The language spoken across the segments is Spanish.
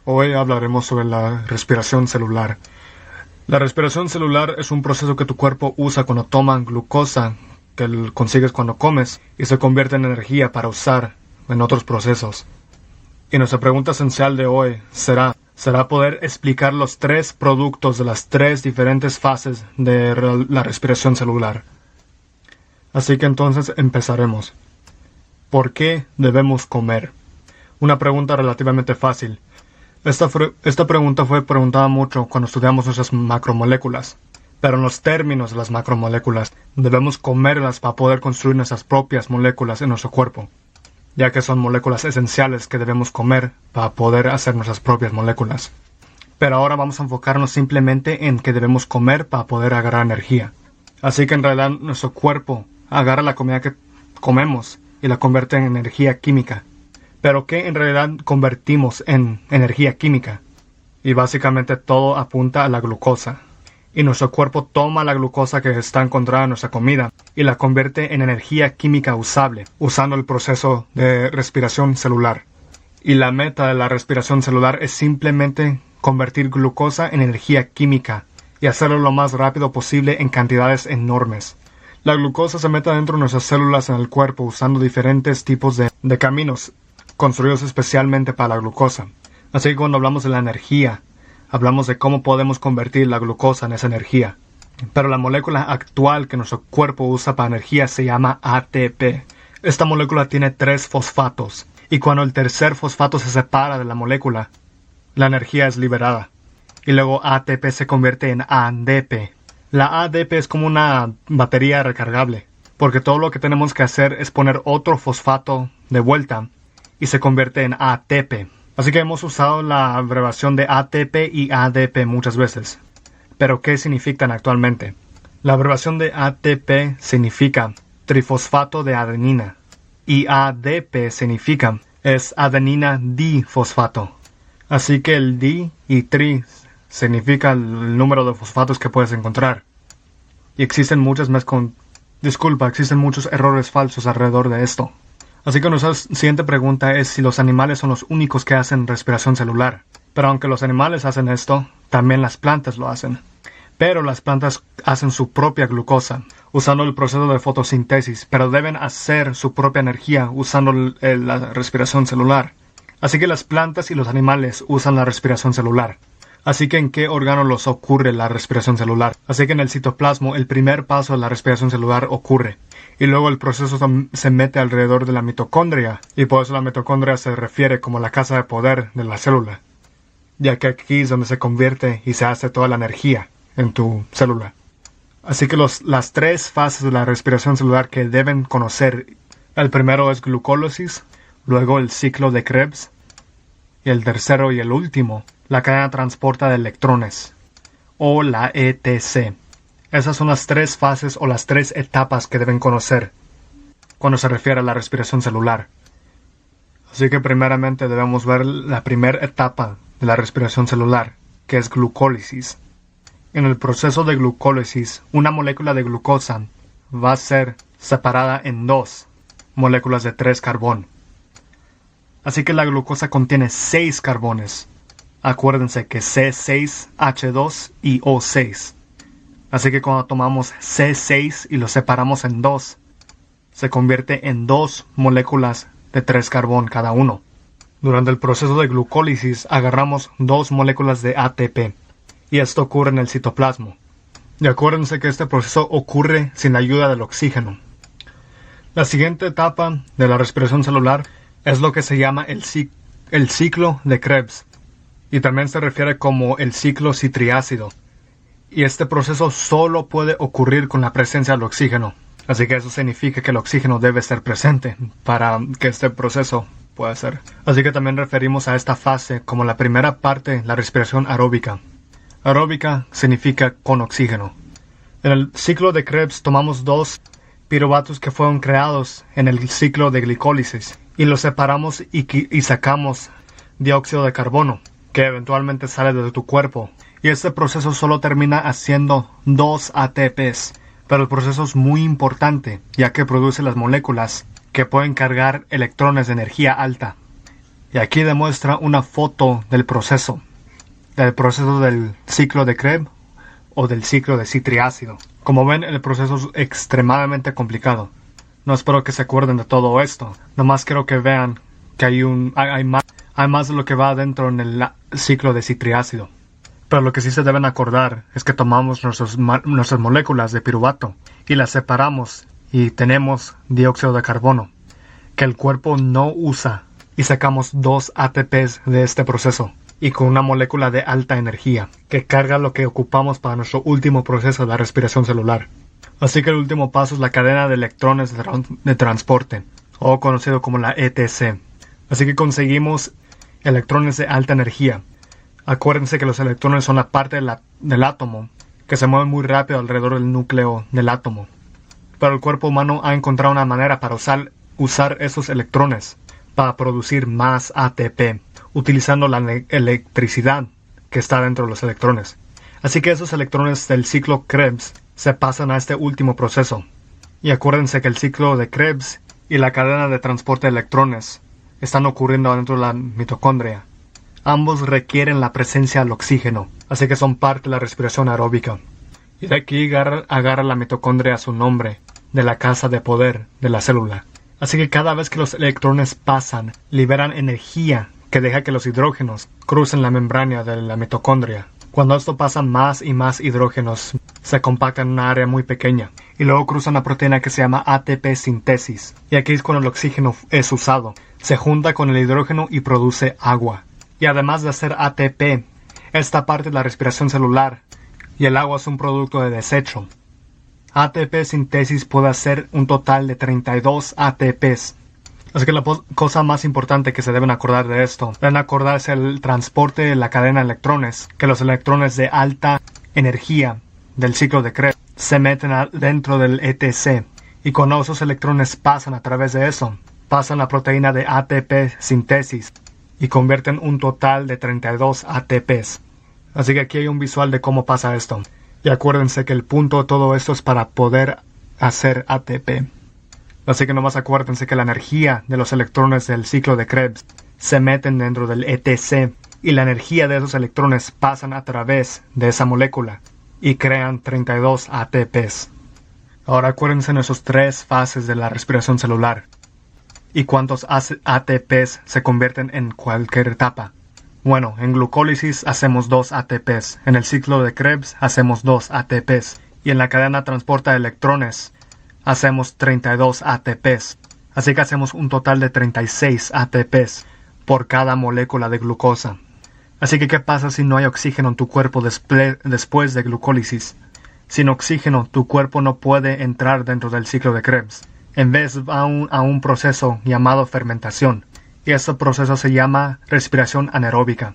Hoy hablaremos sobre la respiración celular. La respiración celular es un proceso que tu cuerpo usa cuando toma glucosa, que consigues cuando comes, y se convierte en energía para usar en otros procesos. Y nuestra pregunta esencial de hoy será poder explicar los tres productos de las tres diferentes fases de la respiración celular. Así que entonces empezaremos. ¿Por qué debemos comer? Una pregunta relativamente fácil. Esta pregunta fue preguntada mucho cuando estudiamos nuestras macromoléculas. Pero en los términos de las macromoléculas, debemos comerlas para poder construir nuestras propias moléculas en nuestro cuerpo, ya que son moléculas esenciales que debemos comer para poder hacer nuestras propias moléculas. Pero ahora vamos a enfocarnos simplemente en que debemos comer para poder agarrar energía. Así que en realidad nuestro cuerpo agarra la comida que comemos y la convierte en energía química. Pero ¿qué en realidad convertimos en energía química? Y básicamente todo apunta a la glucosa. Y nuestro cuerpo toma la glucosa que está encontrada en nuestra comida y la convierte en energía química usable, usando el proceso de respiración celular. Y la meta de la respiración celular es simplemente convertir glucosa en energía química y hacerlo lo más rápido posible en cantidades enormes. La glucosa se mete dentro de nuestras células en el cuerpo usando diferentes tipos de caminos construidos especialmente para la glucosa. Así que cuando hablamos de la energía, hablamos de cómo podemos convertir la glucosa en esa energía. Pero la molécula actual que nuestro cuerpo usa para energía se llama ATP. Esta molécula tiene 3 fosfatos, y cuando el tercer fosfato se separa de la molécula, la energía es liberada. Y luego ATP se convierte en ADP. La ADP es como una batería recargable, porque todo lo que tenemos que hacer es poner otro fosfato de vuelta y se convierte en ATP. Así que hemos usado la abreviación de ATP y ADP muchas veces. Pero ¿qué significan actualmente? La abreviación de ATP significa trifosfato de adenina y ADP significa es adenina difosfato. Así que el di y tri significa el número de fosfatos que puedes encontrar. Y existen muchos errores falsos alrededor de esto. Así que nuestra siguiente pregunta es si los animales son los únicos que hacen respiración celular. Pero aunque los animales hacen esto, también las plantas lo hacen. Pero las plantas hacen su propia glucosa, usando el proceso de fotosíntesis, pero deben hacer su propia energía usando la respiración celular. Así que las plantas y los animales usan la respiración celular. Así que ¿en qué órgano los ocurre la respiración celular? Así que en el citoplasma el primer paso de la respiración celular ocurre. Y luego el proceso se mete alrededor de la mitocondria. Y por eso la mitocondria se refiere como la casa de poder de la célula. Ya que aquí es donde se convierte y se hace toda la energía en tu célula. Así que las 3 fases de la respiración celular que deben conocer. El primero es glucólisis, luego el ciclo de Krebs. Y el tercero y el último, la cadena transporta de electrones, o la ETC. Esas son las 3 fases o las 3 etapas que deben conocer cuando se refiere a la respiración celular. Así que primeramente debemos ver la primera etapa de la respiración celular, que es glucólisis. En el proceso de glucólisis, una molécula de glucosa va a ser separada en 2 moléculas de 3 carbón. Así que la glucosa contiene 6 carbones. Acuérdense que C6, H2 y O6. Así que cuando tomamos C6 y lo separamos en 2, se convierte en 2 moléculas de 3 carbón cada uno. Durante el proceso de glucólisis agarramos 2 moléculas de ATP. Y esto ocurre en el citoplasma. Y acuérdense que este proceso ocurre sin la ayuda del oxígeno. La siguiente etapa de la respiración celular es lo que se llama el ciclo de Krebs. Y también se refiere como el ciclo citriácido. Y este proceso solo puede ocurrir con la presencia del oxígeno. Así que eso significa que el oxígeno debe estar presente para que este proceso pueda ser. Así que también referimos a esta fase como la primera parte, la respiración aeróbica. Aeróbica significa con oxígeno. En el ciclo de Krebs tomamos 2 piruvatos que fueron creados en el ciclo de glicólisis y los separamos y sacamos dióxido de carbono, que eventualmente sale de tu cuerpo. Y este proceso solo termina haciendo 2 ATPs. Pero el proceso es muy importante, ya que produce las moléculas que pueden cargar electrones de energía alta. Y aquí demuestra una foto del proceso del ciclo de Krebs o del ciclo de citriácido. Como ven, el proceso es extremadamente complicado. No espero que se acuerden de todo esto. Nomás quiero que vean que hay más de lo que va dentro en el ciclo de citriácido. Pero lo que sí se deben acordar es que tomamos nuestras moléculas de piruvato y las separamos y tenemos dióxido de carbono, que el cuerpo no usa, y sacamos 2 ATPs de este proceso, y con una molécula de alta energía, que carga lo que ocupamos para nuestro último proceso de la respiración celular. Así que el último paso es la cadena de electrones de transporte, o conocido como la ETC. Así que conseguimos electrones de alta energía. Acuérdense que los electrones son la parte del átomo que se mueve muy rápido alrededor del núcleo del átomo. Pero el cuerpo humano ha encontrado una manera para usar esos electrones para producir más ATP, utilizando la electricidad que está dentro de los electrones. Así que esos electrones del ciclo Krebs se pasan a este último proceso. Y acuérdense que el ciclo de Krebs y la cadena de transporte de electrones están ocurriendo dentro de la mitocondria. Ambos requieren la presencia del oxígeno, así que son parte de la respiración aeróbica. Y de aquí agarra la mitocondria su nombre, de la casa de poder de la célula. Así que cada vez que los electrones pasan, liberan energía que deja que los hidrógenos crucen la membrana de la mitocondria. Cuando esto pasa, más y más hidrógenos se compactan en una área muy pequeña y luego cruzan la proteína que se llama ATP sintesis. Y aquí es cuando el oxígeno es usado. Se junta con el hidrógeno y produce agua. Y además de hacer ATP, esta parte de la respiración celular y el agua es un producto de desecho. ATP sintesis puede hacer un total de 32 ATPs. Así que la cosa más importante que se deben acordar de esto, deben acordarse el transporte de la cadena de electrones, que los electrones de alta energía del ciclo de Krebs se meten dentro del ETC. Y cuando esos electrones pasan a través de eso, pasan la proteína de ATP sintesis y convierten un total de 32 ATPs. Así que aquí hay un visual de cómo pasa esto. Y acuérdense que el punto de todo esto es para poder hacer ATP. Así que nomás acuérdense que la energía de los electrones del ciclo de Krebs se meten dentro del ETC y la energía de esos electrones pasan a través de esa molécula y crean 32 ATPs. Ahora acuérdense en esas 3 fases de la respiración celular y cuántos ATPs se convierten en cualquier etapa. Bueno, en glucólisis hacemos 2 ATPs, en el ciclo de Krebs hacemos 2 ATPs y en la cadena de transporte de electrones hacemos 32 ATPs. Así que hacemos un total de 36 ATPs por cada molécula de glucosa. Así que ¿qué pasa si no hay oxígeno en tu cuerpo después de glucólisis? Sin oxígeno, tu cuerpo no puede entrar dentro del ciclo de Krebs. En vez va a un proceso llamado fermentación. Y este proceso se llama respiración anaeróbica,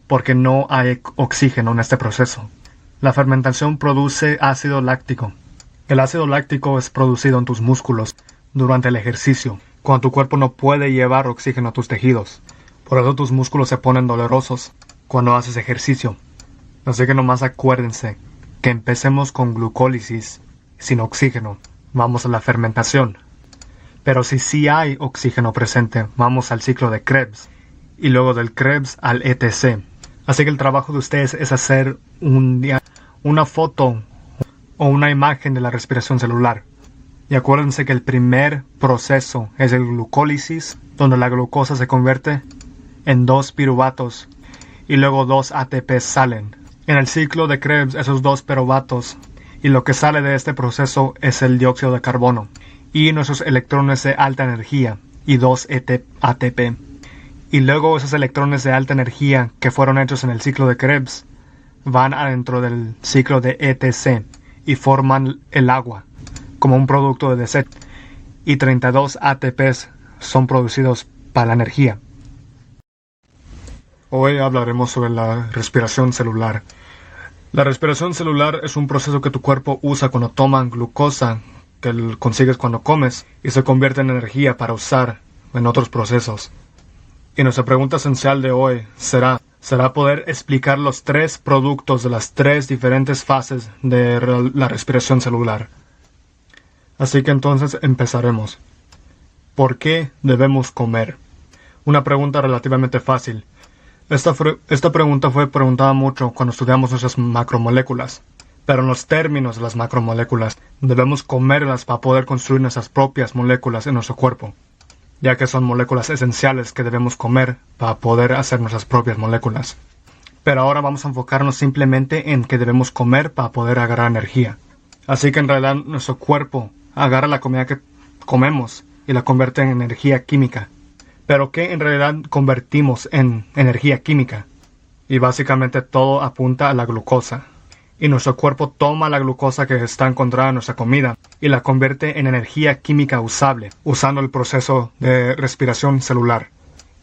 porque no hay oxígeno en este proceso. La fermentación produce ácido láctico. El ácido láctico es producido en tus músculos durante el ejercicio, cuando tu cuerpo no puede llevar oxígeno a tus tejidos. Por eso tus músculos se ponen dolorosos cuando haces ejercicio. Así que nomás acuérdense que empecemos con glucólisis sin oxígeno. Vamos a la fermentación. Pero si sí hay oxígeno presente, vamos al ciclo de Krebs y luego del Krebs al ETC. Así que el trabajo de ustedes es hacer una foto o una imagen de la respiración celular. Y acuérdense que el primer proceso es el glucólisis, donde la glucosa se convierte en 2 piruvatos y luego 2 ATPs salen. En el ciclo de Krebs, esos 2 piruvatos y lo que sale de este proceso es el dióxido de carbono y nuestros electrones de alta energía y 2 ATP. Y luego esos electrones de alta energía que fueron hechos en el ciclo de Krebs van adentro del ciclo de ETC y forman el agua como un producto de desecho. Y 32 ATPs son producidos para la energía. Hoy hablaremos sobre la respiración celular. La respiración celular es un proceso que tu cuerpo usa cuando toman glucosa que consigues cuando comes y se convierte en energía para usar en otros procesos. Y nuestra pregunta esencial de hoy será poder explicar los 3 productos de las 3 diferentes fases de la respiración celular. Así que entonces empezaremos. ¿Por qué debemos comer? Una pregunta relativamente fácil. Esta pregunta fue preguntada mucho cuando estudiamos nuestras macromoléculas. Pero en los términos de las macromoléculas, debemos comerlas para poder construir nuestras propias moléculas en nuestro cuerpo, ya que son moléculas esenciales que debemos comer para poder hacer nuestras propias moléculas. Pero ahora vamos a enfocarnos simplemente en que debemos comer para poder agarrar energía. Así que en realidad nuestro cuerpo agarra la comida que comemos y la convierte en energía química. Pero ¿qué en realidad convertimos en energía química? Y básicamente todo apunta a la glucosa. Y nuestro cuerpo toma la glucosa que está encontrada en nuestra comida y la convierte en energía química usable, usando el proceso de respiración celular.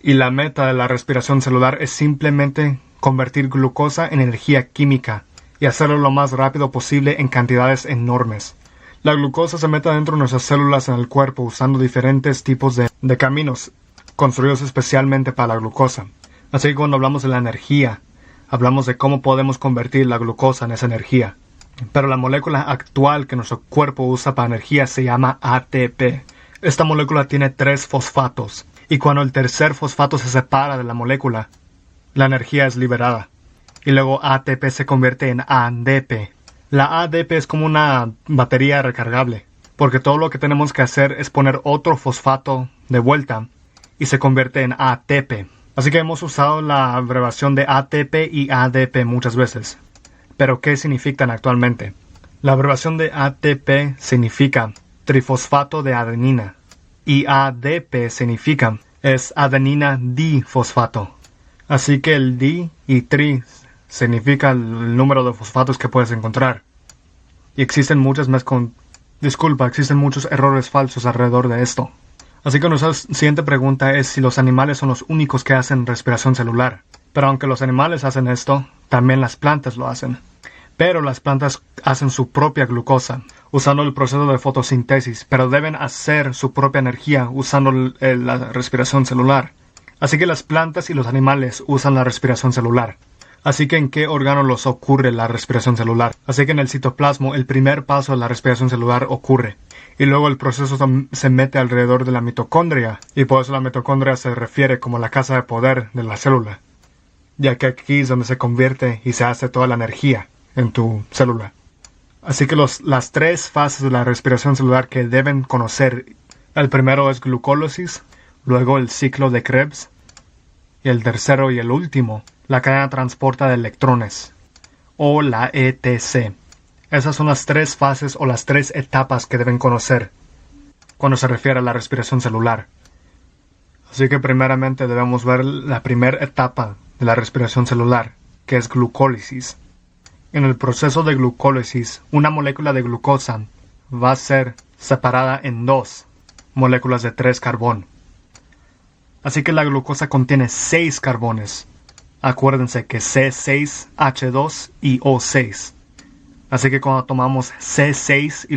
Y la meta de la respiración celular es simplemente convertir glucosa en energía química y hacerlo lo más rápido posible en cantidades enormes. La glucosa se mete dentro de nuestras células en el cuerpo usando diferentes tipos de caminos construidos especialmente para la glucosa. Así que cuando hablamos de la energía, hablamos de cómo podemos convertir la glucosa en esa energía. Pero la molécula actual que nuestro cuerpo usa para energía se llama ATP. Esta molécula tiene 3 fosfatos, y cuando el tercer fosfato se separa de la molécula, la energía es liberada. Y luego ATP se convierte en ADP. La ADP es como una batería recargable, porque todo lo que tenemos que hacer es poner otro fosfato de vuelta y se convierte en ATP. Así que hemos usado la abreviación de ATP y ADP muchas veces. Pero ¿qué significan actualmente? La abreviación de ATP significa trifosfato de adenina y ADP significa es adenina difosfato. Así que el di y tri significa el número de fosfatos que puedes encontrar. Y existen muchos errores falsos alrededor de esto. Así que nuestra siguiente pregunta es si los animales son los únicos que hacen respiración celular. Pero aunque los animales hacen esto, también las plantas lo hacen. Pero las plantas hacen su propia glucosa, usando el proceso de fotosíntesis, pero deben hacer su propia energía usando la respiración celular. Así que las plantas y los animales usan la respiración celular. Así que ¿en qué órgano los ocurre la respiración celular? Así que en el citoplasma el primer paso de la respiración celular ocurre. Y luego el proceso se mete alrededor de la mitocondria, y por eso la mitocondria se refiere como la casa de poder de la célula, ya que aquí es donde se convierte y se hace toda la energía en tu célula. Así que las 3 fases de la respiración celular que deben conocer, el primero es glucólisis, luego el ciclo de Krebs, y el tercero y el último, la cadena transporta de electrones, o la ETC. Esas son las 3 fases o las 3 etapas que deben conocer cuando se refiere a la respiración celular. Así que primeramente debemos ver la primera etapa de la respiración celular, que es glucólisis. En el proceso de glucólisis, una molécula de glucosa va a ser separada en 2 moléculas de 3 carbón. Así que la glucosa contiene 6 carbones. Acuérdense que C6, H2 y O6. Así que cuando tomamos C6 y los